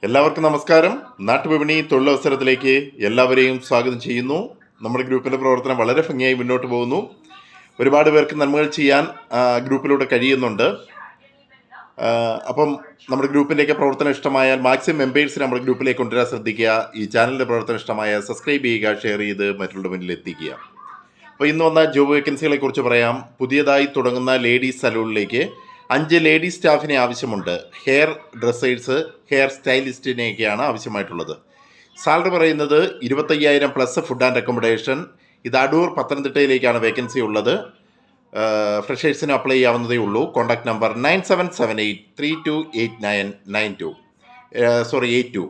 എല്ലാവർക്കും നമസ്കാരം. നാട്ടുവിപണി തൊഴിലവസരത്തിലേക്ക് എല്ലാവരെയും സ്വാഗതം ചെയ്യുന്നു. നമ്മുടെ ഗ്രൂപ്പിൻ്റെ പ്രവർത്തനം വളരെ ഭംഗിയായി മുന്നോട്ട് പോകുന്നു. ഒരുപാട് പേർക്ക് നന്മകൾ ചെയ്യാൻ ഗ്രൂപ്പിലൂടെ കഴിയുന്നുണ്ട്. അപ്പം നമ്മുടെ ഗ്രൂപ്പിൻ്റെയൊക്കെ പ്രവർത്തനം ഇഷ്ടമായാൽ മാക്സിമം മെമ്പേഴ്സിനെ നമ്മുടെ ഗ്രൂപ്പിലേക്ക് കൊണ്ടുവരാൻ ശ്രദ്ധിക്കുക. ഈ ചാനലിൻ്റെ പ്രവർത്തനം ഇഷ്ടമായാൽ സബ്സ്ക്രൈബ് ചെയ്യുക, ഷെയർ ചെയ്ത് മറ്റുള്ളവരുടെ മുന്നിൽ എത്തിക്കുക. അപ്പോൾ ഇന്ന് വന്ന ജോബ് വേക്കൻസികളെ കുറിച്ച് പറയാം. പുതിയതായി തുടങ്ങുന്ന ലേഡീസ് സലൂണിലേക്ക് 5 ലേഡീസ് സ്റ്റാഫിനെ ആവശ്യമുണ്ട്. ഹെയർ ഡ്രസ്സേഴ്സ്, ഹെയർ സ്റ്റൈലിസ്റ്റിനെയൊക്കെയാണ് ആവശ്യമായിട്ടുള്ളത്. സാലറി പറയുന്നത് 25,000 പ്ലസ് ഫുഡ് ആൻഡ് അക്കോമഡേഷൻ. ഇത് അടൂർ പത്തനംതിട്ടയിലേക്കാണ് വേക്കൻസി ഉള്ളത്. ഫ്രഷേഴ്സിന് അപ്ലൈ ചെയ്യാവുന്നതേ ഉള്ളൂ. Contact number 9778328992 82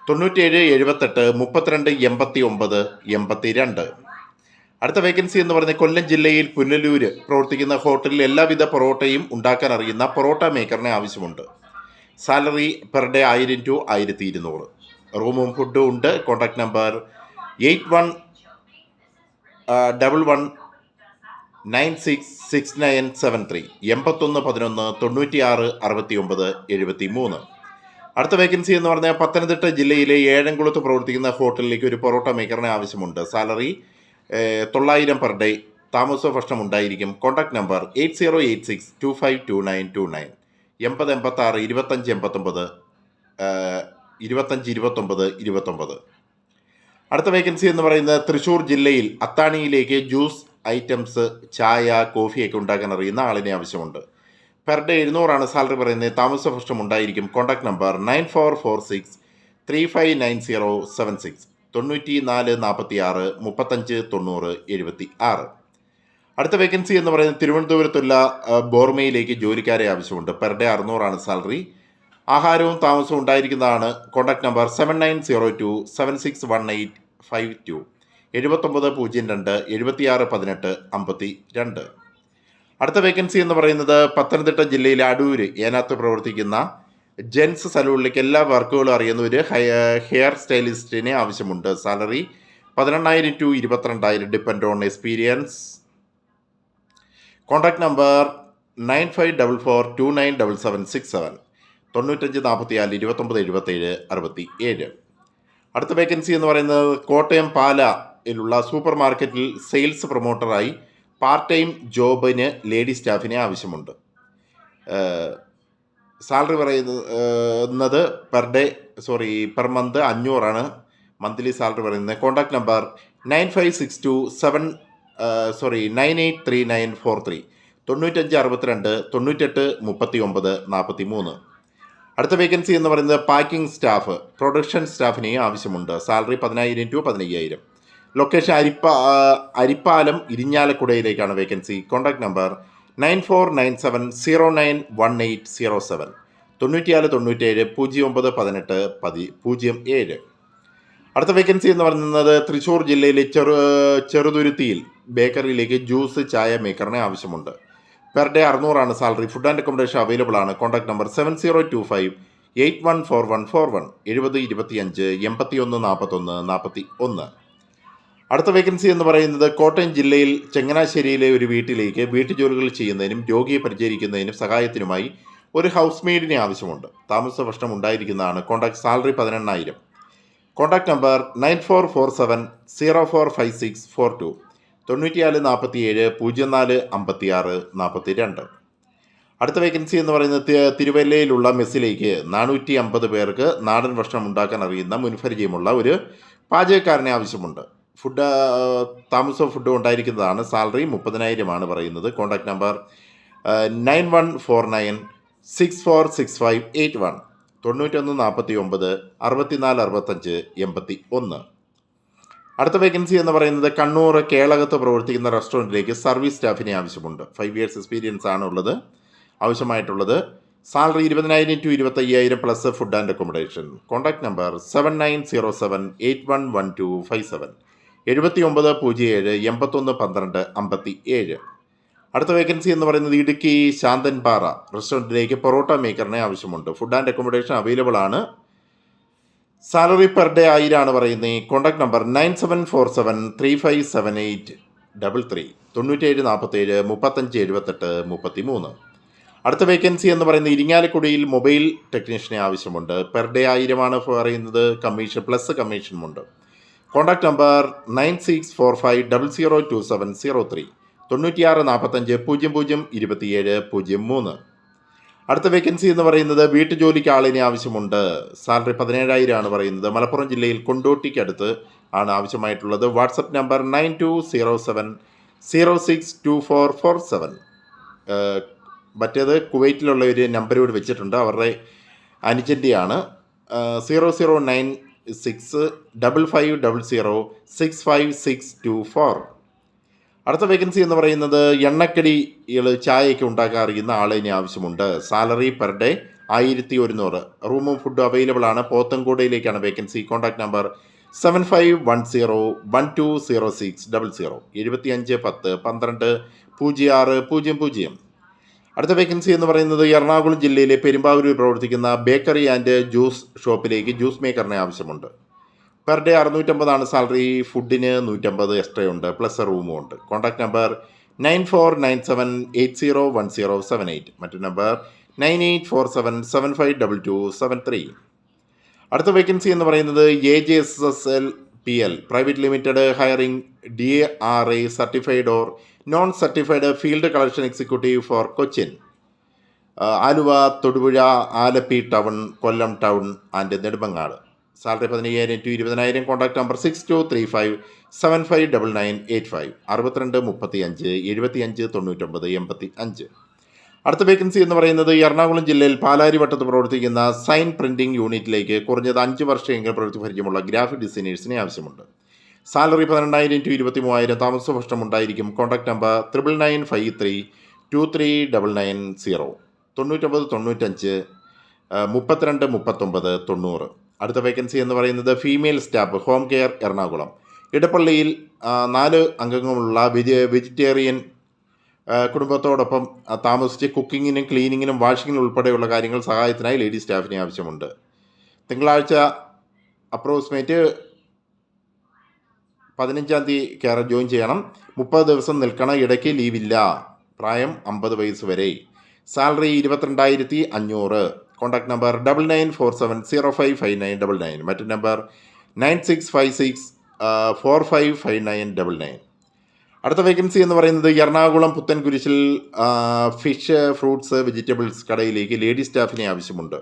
97 78 32 89 82. അടുത്ത വേക്കൻസി എന്ന് പറയുന്നത് കൊല്ലം ജില്ലയിൽ പുനലൂര് പ്രവർത്തിക്കുന്ന ഹോട്ടലിൽ എല്ലാവിധ പൊറോട്ടയും ഉണ്ടാക്കാൻ അറിയുന്ന പൊറോട്ട മേക്കറിനെ ആവശ്യമുണ്ട്. Salary per day 1000 to 1200. റൂമും ഫുഡും ഉണ്ട്. Contact number 8111966973 8111 96 69 73. അടുത്ത വേക്കൻസി എന്ന് പറഞ്ഞാൽ പത്തനംതിട്ട ജില്ലയിലെ ഏഴംകുളത്ത് പ്രവർത്തിക്കുന്ന ഹോട്ടലിലേക്ക് ഒരു പൊറോട്ട മേക്കറിനെ ആവശ്യമുണ്ട്. Salary 900 per day. താമസ ഭക്ഷണം ഉണ്ടായിരിക്കും. Contact number 8086252929 8086 2589 2529 29. അടുത്ത വേക്കൻസി എന്ന് പറയുന്നത് തൃശ്ശൂർ ജില്ലയിൽ അത്താണിയിലേക്ക് ജ്യൂസ് ഐറ്റംസ്, ചായ, കോഫിയൊക്കെ ഉണ്ടാക്കാൻ അറിയുന്ന ആളിനെ ആവശ്യമുണ്ട്. പെർ ഡേ 700 സാലറി പറയുന്നത്. താമസ ഭക്ഷണം ഉണ്ടായിരിക്കും. Contact number 9446359076 94 46 35 90 76. അടുത്ത വേക്കൻസി എന്ന് പറയുന്നത് തിരുവനന്തപുരത്തുള്ള ബോർമയിലേക്ക് ജോലിക്കാരെ ആവശ്യമുണ്ട്. Per day 600 salary. ആഹാരവും താമസവും ഉണ്ടായിരിക്കുന്നതാണ്. Contact number 7902761852 7902 76 18 52. അടുത്ത വേക്കൻസി എന്ന് പറയുന്നത് പത്തനംതിട്ട ജില്ലയിലെ അടൂര് ഏനാത്ത് പ്രവർത്തിക്കുന്ന ജെൻസ് സലൂണിലേക്ക് എല്ലാ വർക്കുകളും അറിയുന്ന ഒരു ഹെയർ സ്റ്റൈലിസ്റ്റിനെ ആവശ്യമുണ്ട്. Salary 18,000 to 22,000 depend on experience. Contact number 9544297767 95 44 29 77 67. അടുത്ത വേക്കൻസി എന്ന് പറയുന്നത് കോട്ടയം പാലയിലുള്ള സൂപ്പർ മാർക്കറ്റിൽ സെയിൽസ് പ്രൊമോട്ടറായി പാർട്ട് ടൈം ജോബിന് ലേഡി സ്റ്റാഫിനെ ആവശ്യമുണ്ട്. സാലറി പറയുന്നത് പെർ മന്ത് 500 മന്ത്ലി സാലറി പറയുന്നത്. Contact number 9562983943 9562 98 39 43. അടുത്ത വേക്കൻസി എന്ന് പറയുന്നത് പാക്കിംഗ് സ്റ്റാഫ്, പ്രൊഡക്ഷൻ സ്റ്റാഫിനെയും ആവശ്യമുണ്ട്. Salary 10,000 to 15,000. ലൊക്കേഷൻ അരിപ്പാലം ഇരിഞ്ഞാലക്കുടയിലേക്കാണ് വേക്കൻസി. Contact number 9497091807 94 97 09 18 07. അടുത്ത വേക്കൻസി എന്ന് പറയുന്നത് തൃശ്ശൂർ ജില്ലയിലെ ചെറുതുരുത്തിയിൽ ബേക്കറിയിലേക്ക് ജ്യൂസ്, ചായ മേക്കറിനെ ആവശ്യമുണ്ട്. Per day 600 salary. Food and accommodation available ആണ്. Contact number 7025814141 70 25 81 41 41. അടുത്ത വേക്കൻസി എന്ന് പറയുന്നത് കോട്ടയം ജില്ലയിൽ ചങ്ങനാശ്ശേരിയിലെ ഒരു വീട്ടിലേക്ക് വീട്ടുജോലികൾ ചെയ്യുന്നതിനും രോഗിയെ പരിചരിക്കുന്നതിനും സഹായത്തിനുമായി ഒരു ഹൗസ് മെയ്ഡിനെ ആവശ്യമുണ്ട്. താമസ ഭക്ഷണം ഉണ്ടായിരിക്കുന്നതാണ്. Contact salary 18,000. Contact number 9447045642 94 47 04 56 42. അടുത്ത വേക്കൻസി എന്ന് പറയുന്നത് തിരുവല്ലയിലുള്ള മെസ്സിലേക്ക് 450 പേർക്ക് നാടൻ ഭക്ഷണം ഉണ്ടാക്കാൻ അറിയുന്ന മുൻപരിചയമുള്ള ഒരു പാചകക്കാരനെ ആവശ്യമുണ്ട്. താമസവും ഫുഡും ഉണ്ടായിരിക്കുന്നതാണ്. സാലറി 30,000 പറയുന്നത്. Contact number 9149646581 91 49 64 65 81. അടുത്ത വേക്കൻസി എന്ന് പറയുന്നത് കണ്ണൂർ കേളകത്ത് പ്രവർത്തിക്കുന്ന റെസ്റ്റോറൻറ്റിലേക്ക് സർവീസ് സ്റ്റാഫിനെ ആവശ്യമുണ്ട്. 5 years എക്സ്പീരിയൻസ് ആണ് ആവശ്യമായിട്ടുള്ളത്. Salary 20,000 to 25,000 plus food and accommodation. Contact number 7907811257 79 07 81 12 57. അടുത്ത വേക്കൻസി എന്ന് പറയുന്നത് ഇടുക്കി ശാന്തൻപാറ റെസ്റ്റോറൻറ്റിലേക്ക് പൊറോട്ട മേക്കറിനെ ആവശ്യമുണ്ട്. ഫുഡ് ആൻഡ് അക്കോമഡേഷൻ അവൈലബിൾ ആണ്. സാലറി പെർ ഡേ 1000 പറയുന്നത്. Contact number 9747357833 97 47 35 78 33. അടുത്ത വേക്കൻസി എന്ന് പറയുന്നത് ഇരിങ്ങാലക്കുടിയിൽ മൊബൈൽ ടെക്നീഷ്യനെ ആവശ്യമുണ്ട്. പെർ ഡേ 1000 പറയുന്നത്. കമ്മീഷൻ പ്ലസ് കമ്മീഷനുമുണ്ട്. Contact number 9645002703 9645002703. അടുത്ത വേക്കൻസി എന്ന് പറയുന്നത് വീട്ടുജോലിക്ക് ആളിനെ ആവശ്യമുണ്ട്. സാലറി 17,000 പറയുന്നത്. മലപ്പുറം ജില്ലയിൽ കൊണ്ടോട്ടിക്കടുത്ത് ആണ് ആവശ്യമായിട്ടുള്ളത്. WhatsApp number 9207062447. മറ്റേത് കുവൈറ്റിലുള്ള ഒരു നമ്പർ ഇവിടെ വെച്ചിട്ടുണ്ട്, അവരുടെ അനുജൻ്റെയാണ്. 009655006564. അടുത്ത വേക്കൻസി എന്ന് പറയുന്നത് എണ്ണക്കടികൾ ചായയൊക്കെ ഉണ്ടാക്കാൻ അറിയുന്ന ആളിനെ ആവശ്യമുണ്ട്. Salary per day 1100. റൂമും ഫുഡും അവൈലബിൾ ആണ്. പോത്തൻകോടയിലേക്കാണ് വേക്കൻസി. Contact number 7510120600 7510120600. അടുത്ത വേക്കൻസി എന്ന് പറയുന്നത് എറണാകുളം ജില്ലയിലെ പെരുമ്പാവൂരിൽ പ്രവർത്തിക്കുന്ന ബേക്കറി ആൻഡ് ജ്യൂസ് ഷോപ്പിലേക്ക് ജ്യൂസ് മേക്കറിനെ ആവശ്യമുണ്ട്. Per day 650 salary. ഫുഡിന് 150 എക്സ്ട്രാ ഉണ്ട്, പ്ലസ് റൂമും ഉണ്ട്. Contact number 9497801078. മറ്റു നമ്പർ 9847752273. അടുത്ത വേക്കൻസി എന്ന് പറയുന്നത് AJSSLPL private limited hiring DRA certified or non certified field collection executive for Cochin, Aluva, Thodupuzha, Alleppey town, Kollam town and Nedumangad. Salary 15,000 to 20,000. Contact number 6235759985 6235759985. അടുത്ത വേക്കൻസി എന്ന് പറയുന്നത് എറണാകുളം ജില്ലയിൽ പാലാരിവട്ടത്ത് പ്രവർത്തിക്കുന്ന സൈൻ പ്രിൻറ്റിംഗ് യൂണിറ്റിലേക്ക് കുറഞ്ഞത് 5 വർഷമെങ്കിലും പ്രവൃത്തി പരിചയമുള്ള ഗ്രാഫിക് ഡിസൈനേഴ്സിനെ ആവശ്യമുണ്ട്. Salary 12,000 to 23,000. താമസ ഭക്ഷണം ഉണ്ടായിരിക്കും. Contact number 9953239990 9995 32 39 90. അടുത്ത വേക്കൻസി എന്ന് പറയുന്നത് female staff home care Ernakulam. ഇടപ്പള്ളിയിൽ 4 അംഗങ്ങളുള്ള വെജിറ്റേറിയൻ കുടുംബത്തോടൊപ്പം താമസിച്ച് കുക്കിങ്ങിനും ക്ലീനിങ്ങിനും വാഷിങ്ങിനും ഉൾപ്പെടെയുള്ള കാര്യങ്ങൾ സഹായത്തിനായി ലേഡി സ്റ്റാഫിനെ ആവശ്യമുണ്ട്. തിങ്കളാഴ്ച അപ്രോക്സിമേറ്റ് 15-ാം തീയതി ജോയിൻ ചെയ്യണം. 30 ദിവസം നിൽക്കണം. ഇടയ്ക്ക് ലീവില്ല. പ്രായം 50 വയസ്സ് വരെ. സാലറി 22,500. Contact number 9947055999. മറ്റു നമ്പർ 9656455999. അടുത്ത വേക്കൻസി എന്ന് പറയുന്നത് എറണാകുളം പുത്തൻകുരിശിൽ ഫിഷ്, ഫ്രൂട്ട്സ്, വെജിറ്റബിൾസ് കടയിലേക്ക് ലേഡി സ്റ്റാഫിനെ ആവശ്യമുണ്ട്.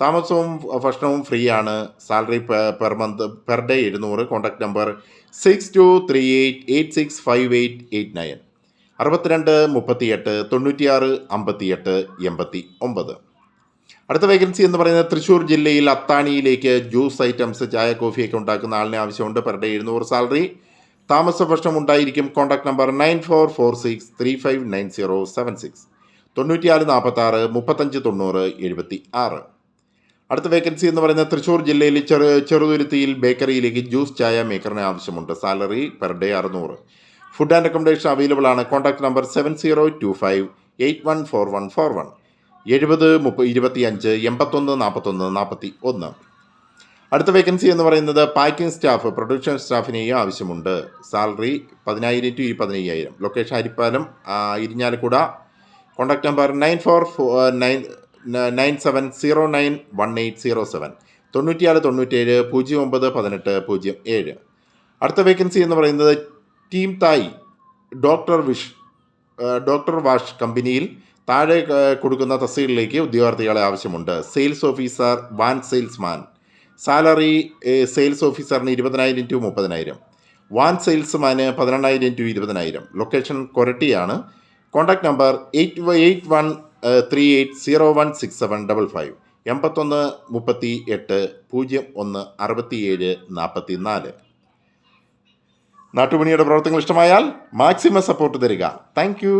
താമസവും ഭക്ഷണവും ഫ്രീ ആണ്. Salary per month per day 700. Contact number 6238865889 62 38 96 58 89. അടുത്ത വേക്കൻസി എന്ന് പറയുന്നത് തൃശ്ശൂർ ജില്ലയിൽ അത്താണിയിലേക്ക് ജ്യൂസ് ഐറ്റംസ്, ചായ, കോഫിയൊക്കെ ഉണ്ടാക്കുന്ന ആളിനെ ആവശ്യമുണ്ട്. Per day 700 salary. താമസ ഭക്ഷണം ഉണ്ടായിരിക്കും. Contact number 9446359076 9446 3590 76. അടുത്ത വേക്കൻസി എന്ന് പറയുന്നത് തൃശ്ശൂർ ജില്ലയിൽ ചെറുതുരുത്തിയിൽ ബേക്കറിയിലേക്ക് ജ്യൂസ് ചായ മേക്കറിന് ആവശ്യമുണ്ട്. Salary per day 600. Food and accommodation available ആണ്. Contact number 7025814141 70 25 81 41 41. അടുത്ത വേക്കൻസി എന്ന് പറയുന്നത് പാക്കിംഗ് സ്റ്റാഫ്, പ്രൊഡക്ഷൻ സ്റ്റാഫിനെയും ആവശ്യമുണ്ട്. Salary 10,000 to 15,000. Location Harippalam, Irinjalakuda. Contact number 9497091807 96 97 09 18 07. അടുത്ത വേക്കൻസി എന്ന് പറയുന്നത് ടീം തായ് ഡോക്ടർ വാഷ് കമ്പനിയിൽ താഴെ കൊടുക്കുന്ന തസ്തികകളിലേക്ക് ഉദ്യോഗാർത്ഥികളെ ആവശ്യമുണ്ട്. Sales officer, van salesman. Salary sales ഓഫീസറിന് 20,000 to 30,000. വാൻ സെയിൽസ്മാന് 18,000 to 20,000. ലൊക്കേഷൻ കൊരട്ടിയാണ്. Contact number 8138016755 81 38 01 67 44. നാട്ടുപണിയുടെ പ്രവർത്തനങ്ങൾ ഇഷ്ടമായാൽ മാക്സിമം സപ്പോർട്ട് തരിക. Thank U.